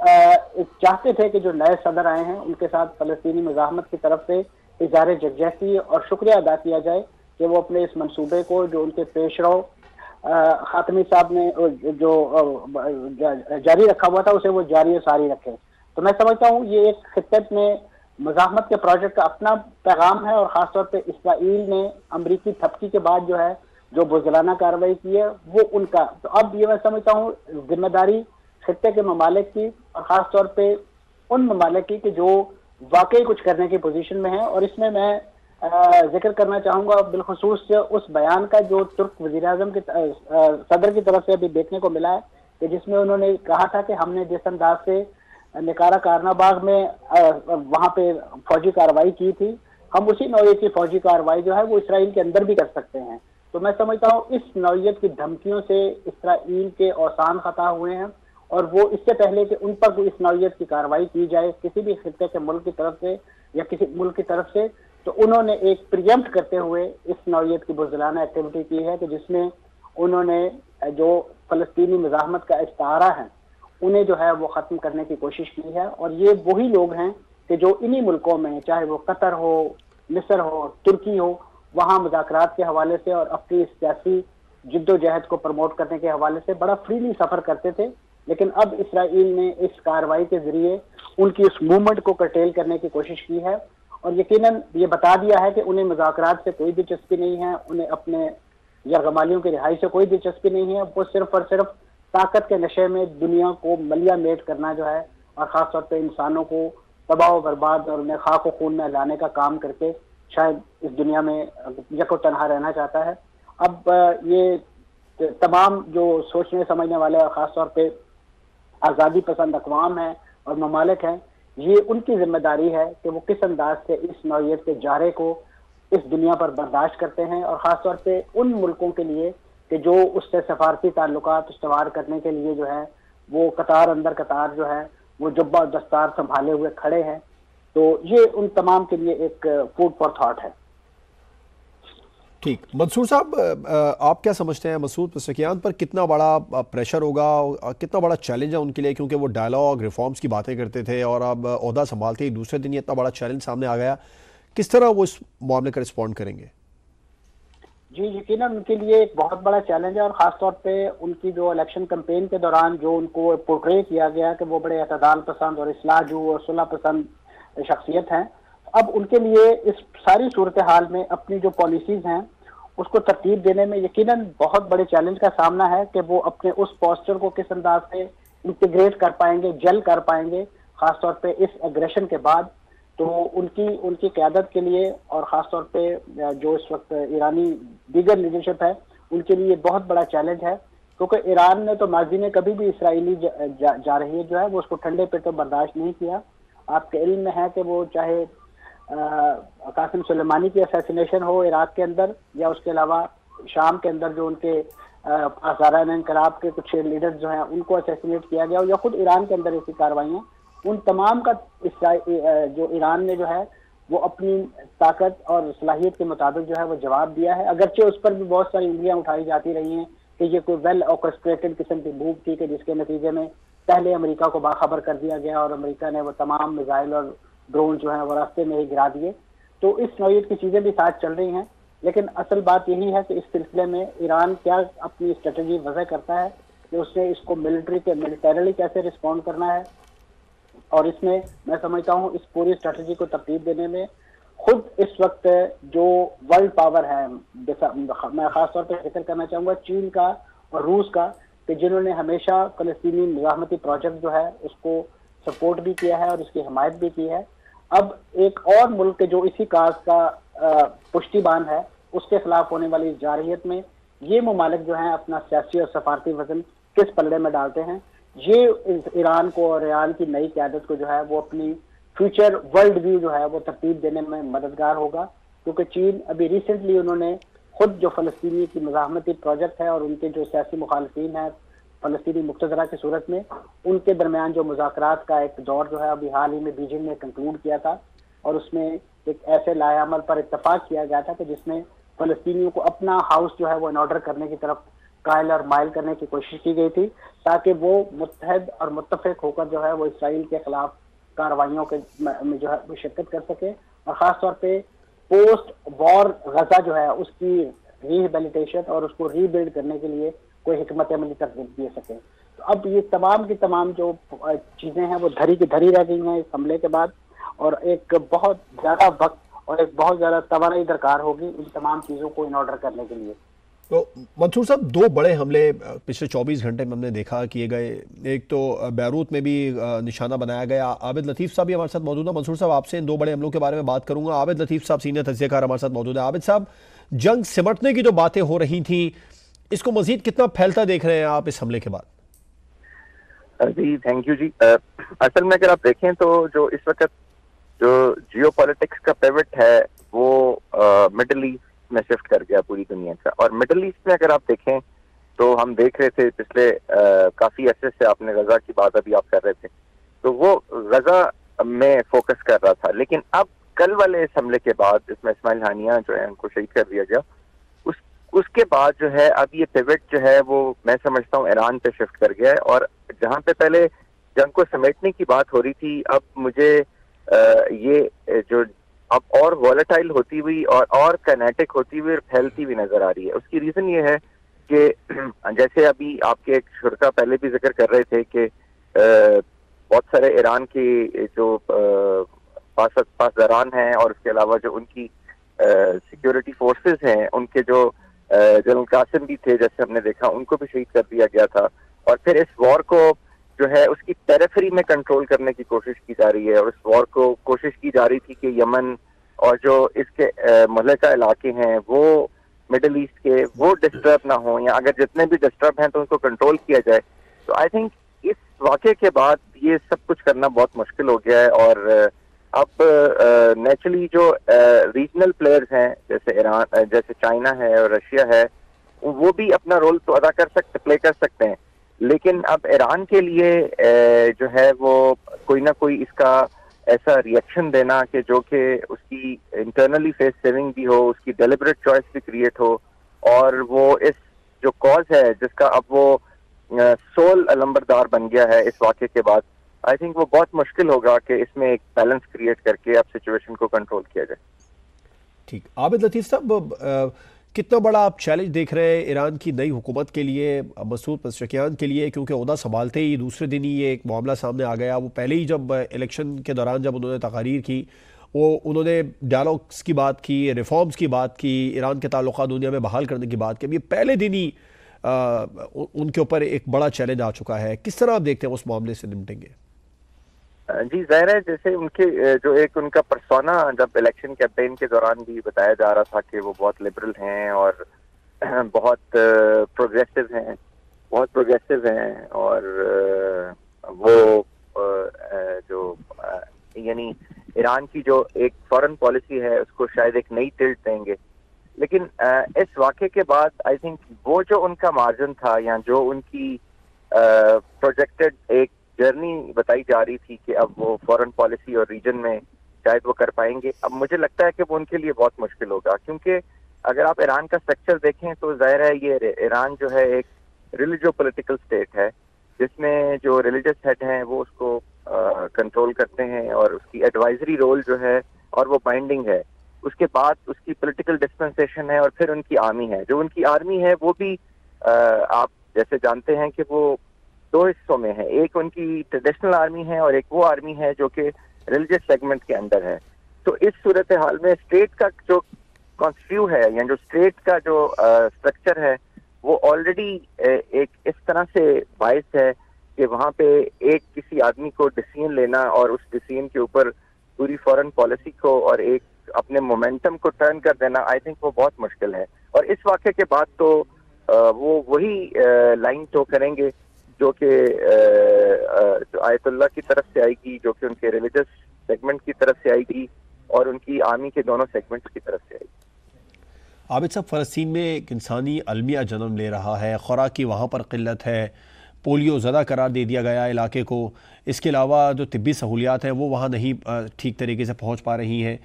چاہتے تھے کہ جو نئے صدر آئے ہیں ان کے ساتھ فلسطینی مزاحمت کی طرف سے اظہار یکجہتی اور شکریہ ادا کیا جائے کہ وہ اپنے اس منصوبے کو جو ان کے پیش رو خاتمی صاحب نے جو جاری رکھا ہوا تھا اسے وہ جاری و ساری رکھے. تو میں سمجھتا ہوں یہ ایک خطت میں مزاحمت کے پروجیکٹ کا اپنا پیغام ہے، اور خاص طور پہ اسرائیل نے امریکی تھپکی کے بعد جو ہے جو بزدلانہ کارروائی کی ہے وہ ان کا. تو اب یہ میں سمجھتا ہوں ذمہ داری خطے کے ممالک کی اور خاص طور پہ ان ممالک کی کہ جو واقعی کچھ کرنے کی پوزیشن میں ہیں. اور اس میں ذکر کرنا چاہوں گا بالخصوص اس بیان کا جو ترک وزیر اعظم کے صدر کی طرف سے ابھی دیکھنے کو ملا ہے کہ جس میں انہوں نے کہا تھا کہ ہم نے جس انداز سے نکارا کارنا باغ میں وہاں پہ فوجی کارروائی کی تھی، ہم اسی نوعیت کی فوجی کارروائی جو ہے وہ اسرائیل کے اندر بھی کر سکتے ہیں. تو میں سمجھتا ہوں اس نوعیت کی دھمکیوں سے اسرائیل کے اوسان خطا ہوئے ہیں، اور وہ اس سے پہلے کہ ان پر کوئی اس نوعیت کی کارروائی کی جائے کسی بھی خطے کے ملک کی طرف سے یا کسی ملک کی طرف سے، تو انہوں نے ایک پریمپٹ کرتے ہوئے اس نوعیت کی بزدلانہ ایکٹیویٹی کی ہے کہ جس میں انہوں نے جو فلسطینی مزاحمت کا استعارہ ہے انہیں جو ہے وہ ختم کرنے کی کوشش کی ہے. اور یہ وہی لوگ ہیں کہ جو انہی ملکوں میں چاہے وہ قطر ہو، مصر ہو، ترکی ہو، وہاں مذاکرات کے حوالے سے اور اپنی سیاسی جد و جہد کو پروموٹ کرنے کے حوالے سے بڑا فریلی سفر کرتے تھے. لیکن اب اسرائیل نے اس کارروائی کے ذریعے ان کی اس موومنٹ کو کرٹیل کرنے کی کوشش کی ہے، اور یقیناً یہ بتا دیا ہے کہ انہیں مذاکرات سے کوئی دلچسپی نہیں ہے، انہیں اپنے یرغمالیوں کی رہائی سے کوئی دلچسپی نہیں ہے. وہ صرف اور صرف طاقت کے نشے میں دنیا کو ملیا میٹ کرنا جو ہے اور خاص طور پہ انسانوں کو تباہ و برباد اور انہیں خاک و خون میں لانے کا کام کر کے شاید اس دنیا میں یک و تنہا رہنا چاہتا ہے. اب یہ تمام جو سوچنے سمجھنے والے اور خاص طور پہ آزادی پسند اقوام ہیں اور ممالک ہیں، یہ ان کی ذمہ داری ہے کہ وہ کس انداز سے اس نوعیت کے جارے کو اس دنیا پر برداشت کرتے ہیں، اور خاص طور پہ ان ملکوں کے لیے کہ جو اس سے سفارتی تعلقات استوار کرنے کے لیے جو ہے وہ قطار اندر قطار جو ہے وہ جبہ و دستار سنبھالے ہوئے کھڑے ہیں. تو یہ ان تمام کے لیے ایک فوڈ فار تھاٹ ہے. ٹھیک. منصور صاحب، آپ کیا سمجھتے ہیں مسعود پزشکیان پر کتنا بڑا پریشر ہوگا، کتنا بڑا چیلنج ہے ان کے لیے، کیونکہ وہ ڈائلاگ ریفارمز کی باتیں کرتے تھے اور اب عہدہ سنبھالتے ہی دوسرے دن یہ اتنا بڑا چیلنج سامنے آ گیا، کس طرح وہ اس معاملے کا رسپونڈ کریں گے؟ جی یقیناً ان کے لیے ایک بہت بڑا چیلنج ہے، اور خاص طور پہ ان کی جو الیکشن کمپین کے دوران جو ان کو پورٹرے کیا گیا کہ وہ بڑے اعتدال پسند اور اصلاح جو اور صلح پسند شخصیت ہیں، اب ان کے لیے اس ساری صورتحال میں اپنی جو پالیسیز ہیں اس کو ترتیب دینے میں یقیناً بہت بڑے چیلنج کا سامنا ہے کہ وہ اپنے اس پوسچر کو کس انداز سے انٹیگریٹ کر پائیں گے، جل کر پائیں گے، خاص طور پہ اس ایگریشن کے بعد. تو ان کی قیادت کے لیے اور خاص طور پہ جو اس وقت ایرانی دیگر لیڈرشپ ہے ان کے لیے بہت بڑا چیلنج ہے، کیونکہ ایران نے تو ماضی میں کبھی بھی اسرائیلی جارحیت جو ہے وہ اس کو ٹھنڈے پیٹوں برداشت نہیں کیا. آپ کے علم میں ہے کہ وہ چاہے قاسم سلیمانی کی اسیسینیشن ہو عراق کے اندر، یا اس کے علاوہ شام کے اندر جو ان کے آزاران انقلاب کے کچھ لیڈرز جو ہیں ان کو اسیسینیٹ کیا گیا، یا خود ایران کے اندر ایسی کارروائیاں، ان تمام کا جو ایران نے جو ہے وہ اپنی طاقت اور صلاحیت کے مطابق جو ہے وہ جواب دیا ہے. اگرچہ اس پر بھی بہت ساری انگلیاں اٹھائی جاتی رہی ہیں کہ یہ کوئی ویل آرکسٹریٹڈ قسم کی موو تھی کہ جس کے نتیجے میں پہلے امریکہ کو باخبر کر دیا گیا اور امریکہ نے وہ تمام میزائل اور ڈرون جو ہیں وہ راستے میں ہی گرا دیے. تو اس نوعیت کی چیزیں بھی ساتھ چل رہی ہیں، لیکن اصل بات یہی ہے کہ اس سلسلے میں ایران کیا اپنی اسٹریٹجی وضع کرتا ہے کہ اس نے اس کو ملٹریلی کیسے رسپونڈ کرنا ہے. اور اس میں میں سمجھتا ہوں اس پوری اسٹریٹجی کو ترتیب دینے میں خود اس وقت جو ورلڈ پاور ہے، میں خاص طور پہ ذکر کرنا چاہوں گا چین کا اور روس کا، کہ جنہوں نے ہمیشہ فلسطینی مزاحمتی پروجیکٹ جو ہے اس کو سپورٹ بھی کیا ہے اور اس کی حمایت بھی کی ہے. اب ایک اور ملک جو اسی کاز کا پشتی بان ہے اس کے خلاف ہونے والی جارحیت میں یہ ممالک جو ہیں اپنا سیاسی اور سفارتی وزن کس پلڑے میں ڈالتے ہیں، یہ ایران کو اور ایران کی نئی قیادت کو جو ہے وہ اپنی فیوچر ورلڈ ویو جو ہے وہ ترتیب دینے میں مددگار ہوگا. کیونکہ چین ابھی ریسنٹلی انہوں نے خود جو فلسطینی کی مزاحمتی پروجیکٹ ہے اور ان کے جو سیاسی مخالفین ہیں فلسطینی مقتدرہ کی صورت میں ان کے درمیان جو مذاکرات کا ایک دور جو ہے ابھی حال ہی میں بیجنگ میں کنکلوڈ کیا تھا، اور اس میں ایک ایسے لائحہ عمل پر اتفاق کیا گیا تھا کہ جس میں فلسطینیوں کو اپنا ہاؤس جو ہے وہ ان آرڈر کرنے کی طرف قائل اور مائل کرنے کی کوشش کی گئی تھی تاکہ وہ متحد اور متفق ہو کر جو ہے وہ اسرائیل کے خلاف کارروائیوں کے میں جو ہے وہ شرکت کر سکے، اور خاص طور پہ پوسٹ وار غزہ جو ہے اس کی ریہیبلیٹیشن اور اس کو ری بلڈ کرنے کے لیے کوئی حکمت عملی ترتیب دے سکے۔ تو اب یہ تمام کی تمام جو چیزیں ہیں وہ دھری کی دھری رہ گئی ہیں اس حملے کے بعد، اور ایک بہت زیادہ وقت اور ایک بہت زیادہ توانائی درکار ہوگی ان تمام چیزوں کو ان آرڈر کرنے کے لیے۔ تو منصور صاحب، دو بڑے حملے پچھلے 24 گھنٹے میں ہم نے دیکھا کیے گئے، ایک تو بیروت میں بھی نشانہ بنایا گیا۔ عابد لطیف صاحب بھی ہمارے ساتھ موجود ہیں۔ منصور صاحب، آپ سے ان دو بڑے حملوں کے بارے میں بات کروں گا۔ عابد لطیف صاحب سینئر تجزیہ کار ہمارے ساتھ موجود ہیں۔ عابد صاحب، جنگ سمٹنے کی جو باتیں ہو رہی تھیں، اس کو مزید کتنا پھیلتا دیکھ رہے ہیں آپ اس حملے کے بعد؟ جی تھینک یو جی۔ اصل میں اگر آپ دیکھیں تو جو اس وقت جو جیو پالیٹکس کا پیوٹ ہے وہ مڈل ایسٹ میں شفٹ کر گیا پوری دنیا کا، اور مڈل ایسٹ میں اگر آپ دیکھیں تو ہم دیکھ رہے تھے پچھلے کافی عرصے سے، آپ نے غزہ کی بات ابھی آپ کر رہے تھے، تو وہ غزہ میں فوکس کر رہا تھا، لیکن اب کل والے اس حملے کے بعد جس میں اسماعیل ہانیہ جو ہے ان کو شہید کر دیا گیا، اس کے بعد جو ہے اب یہ پیوٹ جو ہے وہ میں سمجھتا ہوں ایران پہ شفٹ کر گیا ہے، اور جہاں پہ پہلے جنگ کو سمیٹنے کی بات ہو رہی تھی، اب مجھے یہ جو اب اور والیٹائل ہوتی ہوئی اور کائنیٹک ہوتی ہوئی اور پھیلتی ہوئی نظر آ رہی ہے۔ اس کی ریزن یہ ہے کہ جیسے ابھی آپ کے ایک شرکا پہلے بھی ذکر کر رہے تھے کہ بہت سارے ایران کے جو پاسداران ہیں اور اس کے علاوہ جو ان کی سیکیورٹی فورسز ہیں، ان کے جو جنرل قاسم بھی تھے جیسے ہم نے دیکھا، ان کو بھی شہید کر دیا گیا تھا، اور پھر اس وار کو جو ہے اس کی ٹیریفری میں کنٹرول کرنے کی کوشش کی جا رہی ہے، اور اس وار کو کوشش کی جا رہی تھی کہ یمن اور جو اس کے ملکہ علاقے ہیں وہ مڈل ایسٹ کے وہ ڈسٹرب نہ ہوں، یا اگر جتنے بھی ڈسٹرب ہیں تو ان کو کنٹرول کیا جائے۔ تو آئی تھنک اس واقعے کے بعد یہ سب کچھ کرنا بہت مشکل ہو گیا ہے، اور اب نیچرلی جو ریجنل پلیئرز ہیں جیسے ایران، جیسے چائنا ہے اور رشیا ہے، وہ بھی اپنا رول تو ادا پلے کر سکتے ہیں، لیکن اب ایران کے لیے جو ہے وہ کوئی نہ کوئی اس کا ایسا ریئیکشن دینا کہ جو کہ اس کی انٹرنلی فیس سیونگ بھی ہو، اس کی ڈیلیبریٹ چوائس بھی کریٹ ہو، اور وہ اس جو کاز ہے جس کا اب وہ سول علمبردار بن گیا ہے اس واقعے کے بعد، آئی تھنک وہ بہت مشکل ہوگا کہ اس میں ایک بیلنس کریٹ کر کے اب سچویشن کو کنٹرول کیا جائے۔ ٹھیک، عابد لطیف صاحب، کتنا بڑا آپ چیلنج دیکھ رہے ہیں ایران کی نئی حکومت کے لیے، مسعود پزشکیان کے لیے، کیونکہ عہدہ سنبھالتے ہی دوسرے دن ہی یہ ایک معاملہ سامنے آ گیا۔ وہ پہلے ہی جب الیکشن کے دوران جب انہوں نے تقاریر کی، انہوں نے ڈائلاگس کی بات کی، ریفارمز کی بات کی، ایران کے تعلقات دنیا میں بحال کرنے کی بات کی۔ اب یہ پہلے دن ہی ان کے اوپر ایک بڑا چیلنج آ چکا ہے۔ کس طرح آپ دیکھتے ہیں اس معاملے سے نمٹیں گے؟ جی ظاہر ہے، جیسے ان کے جو ایک ان کا پرسونا جب الیکشن کیمپین کے دوران بھی بتایا جا رہا تھا کہ وہ بہت لبرل ہیں اور بہت پروگریسو ہیں اور وہ جو یعنی ایران کی جو ایک فورن پالیسی ہے اس کو شاید ایک نئی ٹلٹ دیں گے، لیکن اس واقعے کے بعد آئی تھنک وہ جو ان کا مارجن تھا یا جو ان کی پروجیکٹڈ ایک جرنی بتائی جا رہی تھی کہ اب وہ فورن پالیسی اور ریجن میں شاید وہ کر پائیں گے، اب مجھے لگتا ہے کہ وہ ان کے لیے بہت مشکل ہوگا، کیونکہ اگر آپ ایران کا سٹرکچر دیکھیں تو ظاہر ہے یہ ایران جو ہے ایک ریلیجو پولیٹیکل اسٹیٹ ہے، جس میں جو ریلیجس ہیڈ ہیں وہ اس کو کنٹرول کرتے ہیں، اور اس کی ایڈوائزری رول جو ہے اور وہ بائنڈنگ ہے، اس کے بعد اس کی پولیٹیکل ڈسپنسیشن ہے، اور پھر ان کی آرمی ہے۔ جو ان کی آرمی ہے وہ بھی آپ جیسے جانتے ہیں کہ وہ دو حصوں میں ہے، ایک ان کی ٹریڈیشنل آرمی ہے اور ایک وہ آرمی ہے جو کہ ریلیجس سیگمنٹ کے اندر ہے۔ تو اس صورتحال میں اسٹیٹ کا جو کانسٹیو ہے یا جو اسٹیٹ کا جو اسٹرکچر ہے وہ آلریڈی ایک اس طرح سے باعث ہے کہ وہاں پہ ایک کسی آدمی کو ڈیسیژن لینا اور اس ڈیسیژن کے اوپر پوری فورن پالیسی کو اور ایک اپنے مومنٹم کو ٹرن کر دینا آئی تھنک وہ بہت مشکل ہے، اور اس واقعے کے بعد تو وہ وہی لائن ٹو کریں گے جو کہ آیت اللہ کی طرف سے آئے گی، جو کہ ان کے ریلیجس سیگمنٹ کی طرف سے آئے گی، اور ان کی آرمی کے دونوں سیگمنٹس کی طرف سے آئے گی۔ عابد صاحب، فلسطین میں ایک انسانی المیہ جنم لے رہا ہے، خوراک کی وہاں پر قلت ہے، پولیو زدہ قرار دے دیا گیا علاقے کو، اس کے علاوہ جو طبی سہولیات ہیں وہ وہاں نہیں ٹھیک طریقے سے پہنچ پا رہی ہیں۔